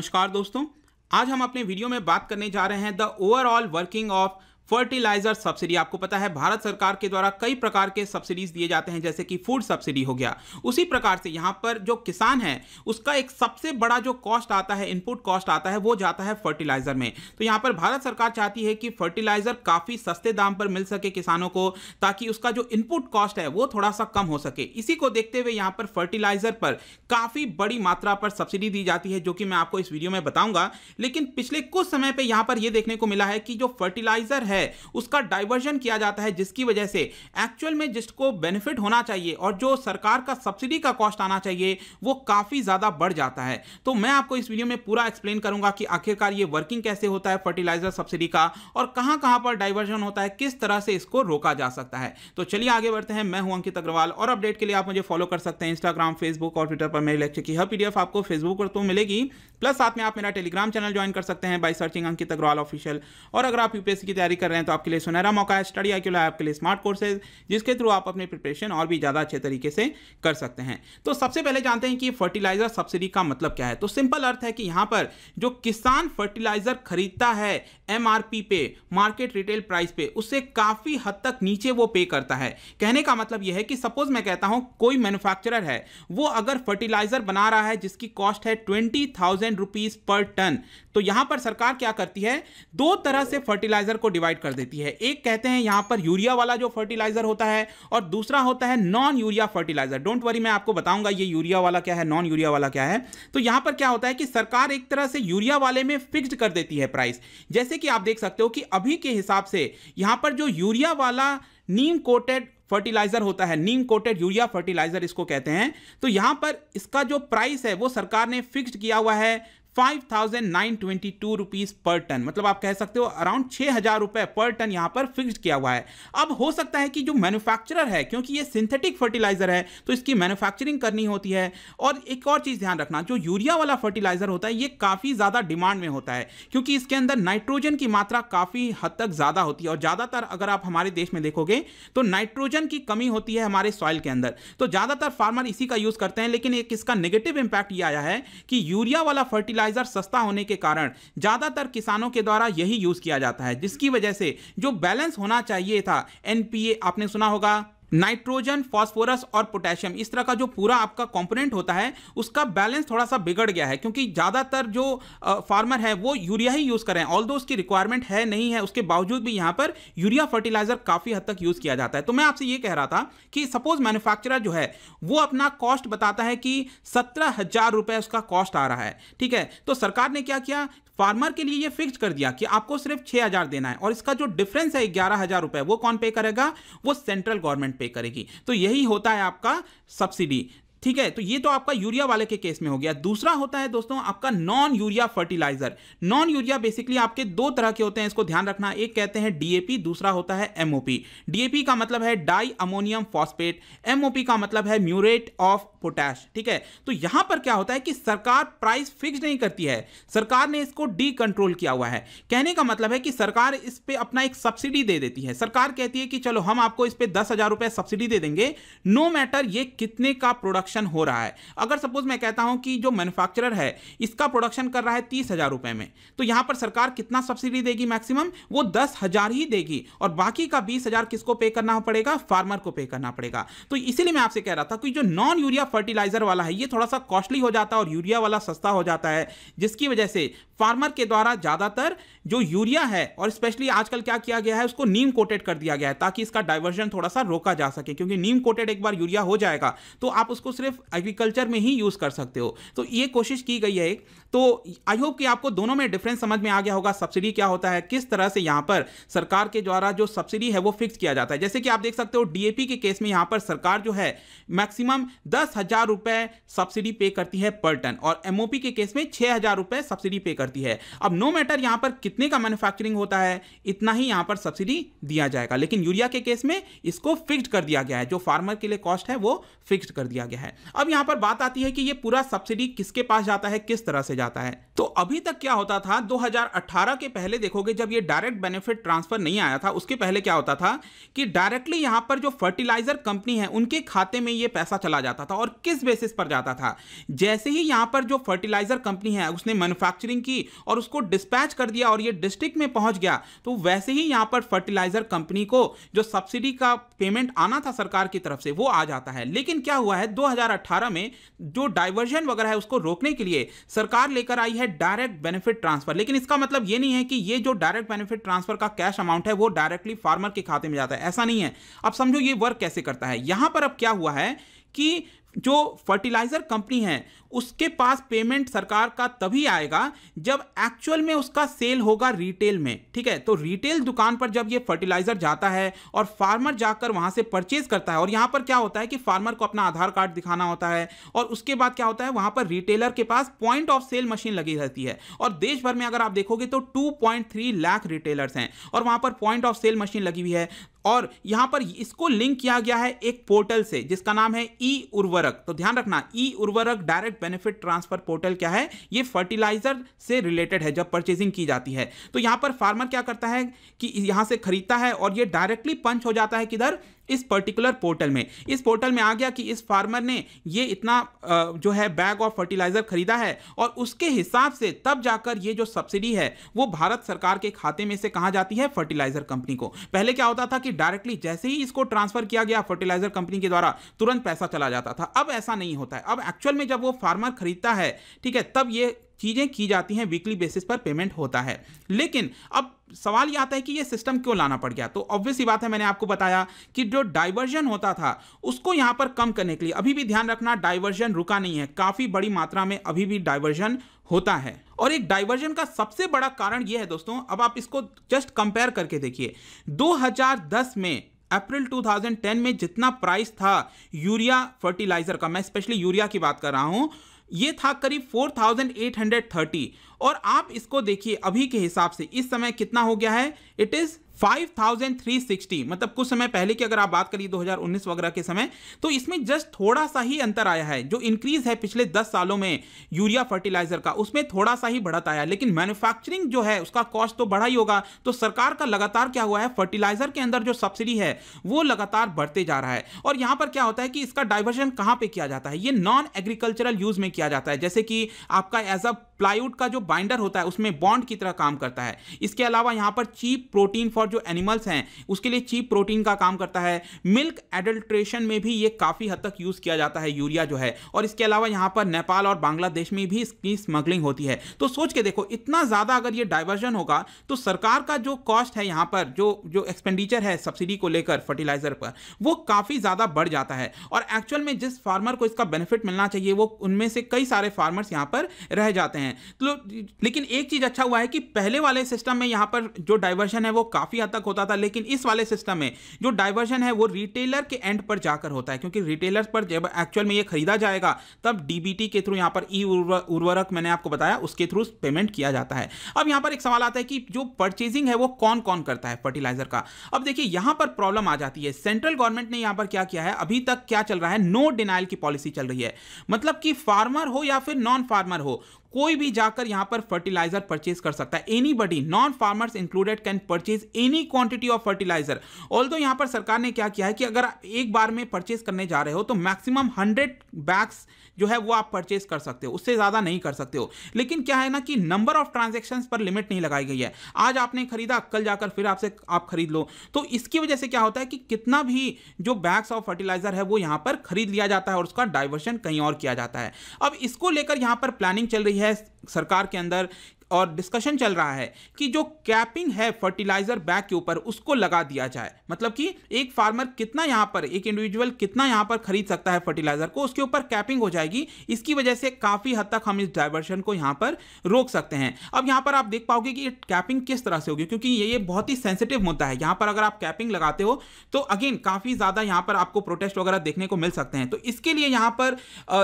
नमस्कार दोस्तों, आज हम अपने वीडियो में बात करने जा रहे हैं the overall working of fertilizer subsidy. आपको पता है भारत सरकार के द्वारा कई प्रकार के सब्सिडीज दिए जाते हैं, जैसे कि फूड सब्सिडी हो गया। उसी प्रकार से यहाँ पर जो किसान है उसका एक सबसे बड़ा जो कॉस्ट आता है, इनपुट कॉस्ट आता है, वो जाता है फर्टिलाइजर में। तो यहाँ पर भारत सरकार चाहती है कि फर्टिलाइजर काफी सस्ते दाम पर मिल सके किसानों को, ताकि उसका जो इनपुट कॉस्ट है वो थोड़ा सा कम हो सके। इसी को देखते हुए यहाँ पर फर्टिलाइजर पर काफी बड़ी मात्रा पर सब्सिडी दी जाती है, जो कि मैं आपको इस वीडियो में बताऊंगा। लेकिन पिछले कुछ समय पे यहाँ पर यह देखने को मिला है कि जो फर्टिलाइजर है उसका डाइवर्जन किया जाता है, जिसकी वजह से एक्चुअल में जिसको बेनिफिट होना चाहिए और जो सरकार का सब्सिडी का कॉस्ट आना चाहिए वो काफी ज्यादा बढ़ जाता है। तो मैं आपको इस वीडियो में पूरा एक्सप्लेन करूंगा कि आखिरकार ये वर्किंग कैसे होता है फर्टिलाइजर सब्सिडी का, और कहां पर डाइवर्जन होता है, किस तरह से इसको रोका जा सकता है। तो चलिए आगे बढ़ते हैं। मैं हूं अंकित अग्रवाल और अपडेट के लिए आप मुझे फॉलो कर सकते हैं इंस्टाग्राम, फेसबुक और ट्विटर पर। मेरे लेक्चर की हर पीडीएफ आपको फेसबुक पर तो मिलेगी, प्लस साथ में आप मेरा टेलीग्राम चैनल ज्वाइन कर सकते हैं by searching Ankit Agarwal official. और अगर आप यूपीएससी की तैयारी कर रहे हैं तो आपके लिए सुनहरा मौका है स्टडी IQ लैब आपके लिए स्मार्ट कोर्सेज, जिसके थ्रू आप अपनी प्रिपरेशन और भी ज्यादा अच्छे तरीके से कर सकते हैं। तो सबसे पहले जानते हैं कि फर्टिलाइजर सब्सिडी का मतलब क्या है। तो सिंपल अर्थ है कि यहां पर जो किसान फर्टिलाइजर खरीदता है MRP पे, मार्केट रिटेल प्राइस पे, उससे काफी हद तक नीचे वो पे करता है। कहने का मतलब यह है कि सपोज मैं कहता हूं कोई मैन्युफैक्चरर है, वो अगर फर्टिलाइजर बना रहा है जिसकी कॉस्ट है 20,000 रुपीज पर टन, तो यहां पर सरकार क्या करती है, दो तरह से फर्टिलाइजर को डिवाइड कर देती है। एक कहते हैं यहां पर यूरिया वाला जो फर्टिलाइजर होता है, और दूसरा होता है non urea fertilizer. Don't worry, मैं आपको बताऊंगा ये यूरिया वाला क्या है, नॉन यूरिया वाला क्या है। तो यहां पर क्या होता है कि सरकार एक तरह से यूरिया वाले में फिक्स्ड कर देती है प्राइस। जैसे कि आप देख सकते हो कि अभी के हिसाब से यहां पर जो यूरिया वाला नीम कोटेड फर्टिलाइजर होता है, नीम कोटेड यूरिया फर्टिलाइजर इसको कहते हैं, तो यहां पर इसका जो प्राइस है वो सरकार ने फिक्स्ड किया हुआ है 5,922 रुपीज पर टन। मतलब आप कह सकते हो अराउंड 6,000 रुपए पर टन यहां पर फिक्स्ड किया हुआ है। अब हो सकता है कि जो मैन्युफैक्चरर है, क्योंकि ये सिंथेटिक फर्टिलाइजर है तो इसकी मैन्युफैक्चरिंग करनी होती है। और एक और चीज ध्यान रखना, जो यूरिया वाला फर्टिलाइजर होता है ये काफी ज्यादा डिमांड में होता है, क्योंकि इसके अंदर नाइट्रोजन की मात्रा काफी हद तक ज्यादा होती है। और ज्यादातर अगर आप हमारे देश में देखोगे तो नाइट्रोजन की कमी होती है हमारे सॉइल के अंदर, तो ज्यादातर फार्मर इसी का यूज करते हैं। लेकिन एक इसका नेगेटिव इंपैक्ट ये आया है कि यूरिया वाला फर्टिलाइजर सस्ता होने के कारण ज्यादातर किसानों के द्वारा यही यूज किया जाता है, जिसकी वजह से जो बैलेंस होना चाहिए था, NPA आपने सुना होगा, नाइट्रोजन, फास्फोरस और पोटेशियम, इस तरह का जो पूरा आपका कंपोनेंट होता है उसका बैलेंस थोड़ा सा बिगड़ गया है, क्योंकि ज्यादातर जो फार्मर है वो यूरिया ही यूज कर रहे हैं। ऑल्दो उसकी रिक्वायरमेंट है नहीं है, उसके बावजूद भी यहां पर यूरिया फर्टिलाइजर काफी हद तक यूज किया जाता है। तो मैं आपसे ये कह रहा था कि सपोज मैन्युफैक्चरर जो है वो अपना कॉस्ट बताता है कि 17,000 रुपए उसका कॉस्ट आ रहा है, ठीक है। तो सरकार ने क्या किया, फार्मर के लिए ये फिक्स कर दिया कि आपको सिर्फ 6,000 देना है, और इसका जो डिफरेंस है 11,000 रुपए वो कौन पे करेगा, वो सेंट्रल गवर्नमेंट पे करेगी। तो यही होता है आपका सब्सिडी, ठीक है। तो ये तो आपका यूरिया वाले के केस में हो गया। दूसरा होता है दोस्तों आपका non urea fertilizer. Non urea basically आपके दो तरह के होते हैं, इसको ध्यान रखना। एक कहते हैं DAP, दूसरा होता है MOP। DAP का मतलब है डाई अमोनियम फॉस्फेट, MOP का मतलब है म्यूरेट ऑफ पोटैश, ठीक है। तो यहां पर क्या होता है कि सरकार प्राइस फिक्स नहीं करती है, सरकार ने इसको डी कंट्रोल किया हुआ है। कहने का मतलब है कि सरकार इस पे अपना एक सब्सिडी दे देती है। सरकार कहती है कि चलो हम आपको इस पे 10,000 रुपए सब्सिडी दे देंगे, नो मैटर ये कितने का प्रोडक्शन हो रहा है। अगर सपोज मैं कहता हूं कि जो मैन्युफैक्चरर है इसका प्रोडक्शन कर रहा है 30,000 रुपए में, तो यहां पर सरकार कितना सब्सिडी देगी, मैक्सिमम वो 10,000 ही देगी, और बाकी का 20,000 किसको पे करना पड़ेगा, फार्मर को पे करना पड़ेगा। तो इसीलिए मैं आपसे कह रहा था कि जो नॉन यूरिया फर्टिलाइजर वाला है ये थोड़ा सा कॉस्टली हो जाता है और यूरिया वाला सस्ता हो जाता है, जिसकी वजह से फार्मर के द्वारा ज्यादातर जो यूरिया है, और स्पेशली आजकल क्या किया गया है उसको नीम कोटेड कर दिया गया है, ताकि इसका डाइवर्जन थोड़ा सा रोका जा सके। क्योंकि नीम कोटेड एक बार यूरिया हो जाएगा तो आप उसको सिर्फ एग्रीकल्चर में ही यूज कर सकते हो। तो ये कोशिश की गई है। तो आई होप कि आपको दोनों में डिफरेंस समझ में आ गया होगा, सब्सिडी क्या होता है, किस तरह से यहां पर सरकार के द्वारा जो सब्सिडी है वो फिक्स किया जाता है। जैसे कि आप देख सकते हो DAP के केस में यहां पर सरकार जो है मैक्सिमम 10,000 रुपए सब्सिडी पे करती है पर टन, और MOP के केस में 6,000 रुपए सब्सिडी पे करती है। अब नो मैटर यहां पर कितने का मैन्युफैक्चरिंग होता है, इतना ही यहां पर सब्सिडी दिया जाएगा। लेकिन यूरिया के केस में इसको फिक्स्ड कर दिया गया है, जो फार्मर के लिए कॉस्ट है वो फिक्स्ड कर दिया गया है। अब यहां पर बात आती है कि ये पूरा सब्सिडी किसके पास जाता है, किस तरह से जाता है। तो अभी तक क्या होता था, 2018 के पहले देखोगे जब ये डायरेक्ट बेनिफिट ट्रांसफर नहीं आया था, उसके पहले क्या होता था कि डायरेक्टली यहां पर जो फर्टिलाइजर कंपनी है उनके खाते में ये पैसा चला जाता था, और और किस बेसिस पर जाता था। जैसे ही यहां पर जो फर्टिलाइजर कंपनी है उसने मैन्युफैक्चरिंग की और उसको डिस्पैच कर दिया और ये डिस्ट्रिक्ट में पहुंच गया, तो वैसे ही यहां पर फर्टिलाइजर कंपनी को जो सब्सिडी का पेमेंट आना था सरकार की तरफ से वो आ जाता है। लेकिन क्या हुआ है, 2018 में जो डाइवर्जन वगैरह है उसको रोकने के लिए सरकार लेकर आई है डायरेक्ट बेनिफिट ट्रांसफर। लेकिन इसका मतलब ये नहीं है कि ये जो डायरेक्ट बेनिफिट ट्रांसफर का कैश अमाउंट है वो डायरेक्टली फार्मर के खाते में जाता है, ऐसा नहीं है। अब समझो ये वर्क कैसे करता है। यहां पर अब क्या हुआ है कि जो फर्टिलाइजर कंपनी है उसके पास पेमेंट सरकार का तभी आएगा जब एक्चुअल में उसका सेल होगा रिटेल में, ठीक है। तो रिटेल दुकान पर जब ये फर्टिलाइजर जाता है और फार्मर जाकर वहां से परचेज करता है, और यहां पर क्या होता है कि फार्मर को अपना आधार कार्ड दिखाना होता है, और उसके बाद क्या होता है वहां पर रिटेलर के पास पॉइंट ऑफ सेल मशीन लगी रहती है। और देश भर में अगर आप देखोगे तो 2.3 लाख रिटेलर्स हैं और वहां पर पॉइंट ऑफ सेल मशीन लगी हुई है। और यहां पर इसको लिंक किया गया है एक पोर्टल से जिसका नाम है ई उर्वरक। तो ध्यान रखना, ई उर्वरक डायरेक्ट बेनिफिट ट्रांसफर पोर्टल क्या है, ये फर्टिलाइजर से रिलेटेड है जब परचेजिंग की जाती है। तो यहां पर फार्मर क्या करता है कि यहां से खरीदता है और ये डायरेक्टली पंच हो जाता है किधर, इस पर्टिकुलर पोर्टल में। इस पोर्टल में आ गया कि इस फार्मर ने ये इतना जो है बैग ऑफ फर्टिलाइजर खरीदा है, और उसके हिसाब से तब जाकर ये जो सब्सिडी है वो भारत सरकार के खाते में से कहां जाती है, फर्टिलाइजर कंपनी को। पहले क्या होता था कि डायरेक्टली जैसे ही इसको ट्रांसफर किया गया फर्टिलाइजर कंपनी के द्वारा तुरंत पैसा चला जाता था। अब ऐसा नहीं होता है। अब एक्चुअल में जब वो फार्मर खरीदता है, ठीक है, तब ये चीजें की जाती हैं, वीकली बेसिस पर पेमेंट होता है। लेकिन अब सवाल यह आता है कि यह सिस्टम क्यों लाना पड़ गया। तो ऑब्वियस सी बात है, मैंने आपको बताया कि जो डाइवर्जन होता था उसको यहां पर कम करने के लिए, अभी भी ध्यान रखना डाइवर्जन रुका नहीं है, काफी बड़ी मात्रा में अभी भी डाइवर्जन होता है। और एक डाइवर्जन का सबसे बड़ा कारण यह है दोस्तों, अब आप इसको जस्ट कंपेयर करके देखिए, 2010 में अप्रैल 2010 में जितना प्राइस था यूरिया फर्टिलाइजर का, मैं स्पेशली यूरिया की बात कर रहा हूं, ये था करीब 4830। और आप इसको देखिए अभी के हिसाब से इस समय कितना हो गया है, इट इज 5360। मतलब कुछ समय पहले की अगर आप बात करिए 2019 वगैरह के समय, तो इसमें जस्ट थोड़ा सा ही अंतर आया है। जो इंक्रीज है पिछले 10 सालों में यूरिया फर्टिलाइजर का, उसमें थोड़ा सा ही बढ़त आया, लेकिन मैन्युफैक्चरिंग जो है उसका कॉस्ट तो बढ़ा ही होगा। तो सरकार का लगातार क्या हुआ है, फर्टिलाइजर के अंदर जो सब्सिडी है वो लगातार बढ़ते जा रहा है। और यहां पर क्या होता है कि इसका डाइवर्जन कहां पे किया जाता है, ये नॉन एग्रीकल्चरल यूज में किया जाता है। जैसे कि आपका एज अ प्लाईवुड का जो बाइंडर होता है उसमें बॉन्ड की तरह काम करता है। इसके अलावा यहां पर चीप प्रोटीन फॉर जो एनिमल्स हैं उसके लिए चीप प्रोटीन का काम करता है। मिल्क एडल्ट्रेशन में भी ये काफी हद तक यूज किया जाता है यूरिया जो है। और इसके अलावा यहां पर नेपाल और बांग्लादेश में भी इसकी स्मगलिंग होती है। तो सोच के देखो, इतना ज्यादा अगर ये डाइवर्जन होगा तो सरकार का जो कॉस्ट है यहां पर जो एक्सपेंडिचर है सब्सिडी को लेकर फर्टिलाइजर पर, वो काफी ज्यादा बढ़ जाता है। और एक्चुअल में जिस फार्मर को इसका बेनिफिट मिलना चाहिए वो उनमें से कई सारे फार्मर्स यहां पर रह जाते हैं। तो लेकिन एक चीज अच्छा हुआ है कि पहले वाले सिस्टम में यहां पर जो डाइवर्जन है वो काफी हद तक होता था, लेकिन इस वाले सिस्टम में जो डाइवर्जन है वो रिटेलर के एंड पर जाकर होता है, क्योंकि रिटेलर पर जब एक्चुअल में ये खरीदा जाएगा तब डीबीटी के थ्रू यहां पर ई उर्वरक मैंने आपको बताया उसके थ्रू पेमेंट किया जाता है। अब यहां पर एक सवाल आता है कि जो परचेजिंग है वो कौन कौन करता है फर्टिलाइजर का। अब देखिए यहां पर प्रॉब्लम आ जाती है। सेंट्रल गवर्नमेंट ने यहां पर क्या किया है, अभी तक क्या चल रहा है, नो डिनाइल की पॉलिसी चल रही है। मतलब कि फार्मर हो या फिर नॉन फार्मर हो, कोई भी जाकर यहां पर फर्टिलाइजर परचेज कर सकता है। Anybody, non farmers included, can purchase any quantity of fertilizer. Although यहां पर सरकार ने क्या किया है कि अगर आप एक बार में परचेज करने जा रहे हो तो मैक्सिमम 100 बैग्स जो है वो आप परचेज कर सकते हो, उससे ज्यादा नहीं कर सकते हो। लेकिन क्या है ना कि नंबर ऑफ ट्रांजैक्शंस पर लिमिट नहीं लगाई गई है। आज आपने खरीदा, कल जाकर फिर आपसे आप खरीद लो। तो इसकी वजह से क्या होता है कि कितना भी जो बैग्स ऑफ फर्टिलाइजर है वो यहां पर खरीद लिया जाता है और उसका डाइवर्शन कहीं और किया जाता है। अब इसको लेकर यहां पर प्लानिंग चल रही है सरकार के अंदर और डिस्कशन चल रहा है कि जो कैपिंग है फर्टिलाइजर बैग के ऊपर उसको लगा दिया जाए। मतलब कि एक फार्मर कितना यहां पर, एक इंडिविजुअल कितना यहां पर खरीद सकता है फर्टिलाइजर को, उसके ऊपर कैपिंग हो जाएगी। इसकी वजह से काफी हद तक हम इस डाइवर्शन को यहां पर रोक सकते हैं। अब यहां पर आप देख पाओगे कि कैपिंग किस तरह से होगी, क्योंकि ये बहुत ही सेंसिटिव मुद्दा है। यहां पर अगर आप कैपिंग लगाते हो तो अगेन काफी ज्यादा यहां पर आपको प्रोटेस्ट वगैरह देखने को मिल सकते हैं। तो इसके लिए यहां पर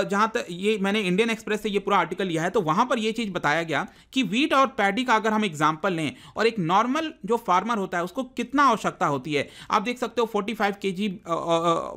जहां तक ये मैंने इंडियन एक्सप्रेस से ये पूरा आर्टिकल लिया है तो वहां पर ये चीज बताया गया कि वीट और पैडी का अगर हम एग्जाम्पल लें और एक नॉर्मल जो फार्मर होता है उसको कितना आवश्यकता होती है, आप देख सकते हो 45 kg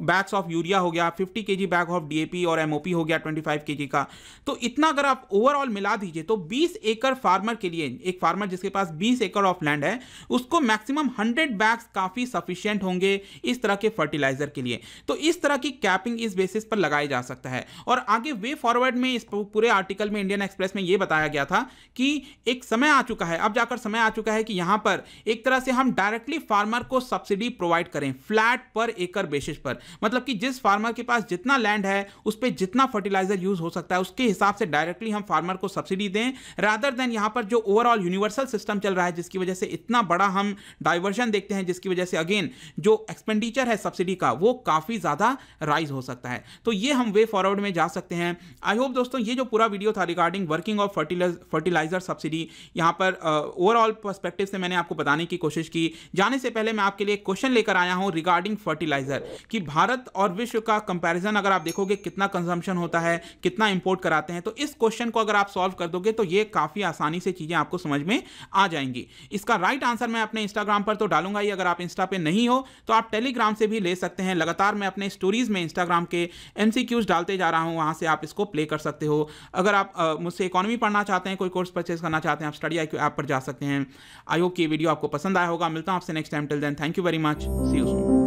बैग्स ऑफ यूरिया हो गया, 50 kg बैग ऑफ डीएपी और एमओपी हो गया 25 kg का। तो इतना अगर आप ओवरऑल मिला दीजिए तो 20 एकड़ फार्मर के लिए, एक फार्मर जिसके पास 20 एकड़ ऑफ लैंड है, उसको मैक्सिमम 100 बैग्स काफी सफिशिएंट होंगे इस तरह के फर्टिलाइजर के लिए। तो इस तरह की कैपिंग इस बेसिस पर लगाया जा सकता है। और आगे वे फॉरवर्ड में इस पूरे आर्टिकल में इंडियन एक्सप्रेस में यह बताया गया था कि एक समय आ चुका है, अब जाकर समय आ चुका है कि यहां पर एक तरह से हम डायरेक्टली फार्मर को सब्सिडी प्रोवाइड करें फ्लैट पर एकड़ बेसिस पर। मतलब कि जिस फार्मर के पास जितना लैंड है उस पर जितना फर्टिलाइजर यूज हो सकता है उसके हिसाब से डायरेक्टली हम फार्मर को सब्सिडी दें, रादर देन यहां पर जो ओवरऑल यूनिवर्सल सिस्टम चल रहा है जिसकी वजह से इतना बड़ा हम डाइवर्जन देखते हैं, जिसकी वजह से अगेन जो एक्सपेंडिचर है सब्सिडी का वो काफी ज्यादा राइज हो सकता है। तो ये हम वे फॉरवर्ड में जा सकते हैं। आई होप दोस्तों ये जो पूरा वीडियो था regarding working of fertilizer subsidy, यहां पर ओवरऑल पर्सपेक्टिव से मैंने आपको बताने की कोशिश की। जाने से पहले मैं आपके लिए एक क्वेश्चन लेकर आया हूं रिगार्डिंग फर्टिलाइजर कि भारत और विश्व का कंपैरिजन अगर आप देखोगे कितना कंजम्पशन होता है, कितना इंपोर्ट कराते हैं, तो इस क्वेश्चन को अगर आप सॉल्व कर दोगे तो ये काफी आसानी से चीजें आपको समझ में आ जाएंगी। इसका राइट आंसर मैं अपने इंस्टाग्राम पर तो डालूंगा ही, अगर आप इंस्टा पे नहीं हो तो आप टेलीग्राम से भी ले सकते हैं। लगातार मैं अपने स्टोरीज में इंस्टाग्राम के एमसीक्यूज डालते जा रहा हूं, वहां से आप इसको प्ले कर सकते हो। अगर आप मुझसे इकोनॉमी पढ़ना चाहते हैं, कोई कोर्स परचेज करना चाहते हैं, आप स्टडी IQ ऐप पर जा सकते हैं। आई होप कि ये वीडियो आपको पसंद आया होगा। मिलता हूं आपसे next time. Till then thank you very much, see you soon.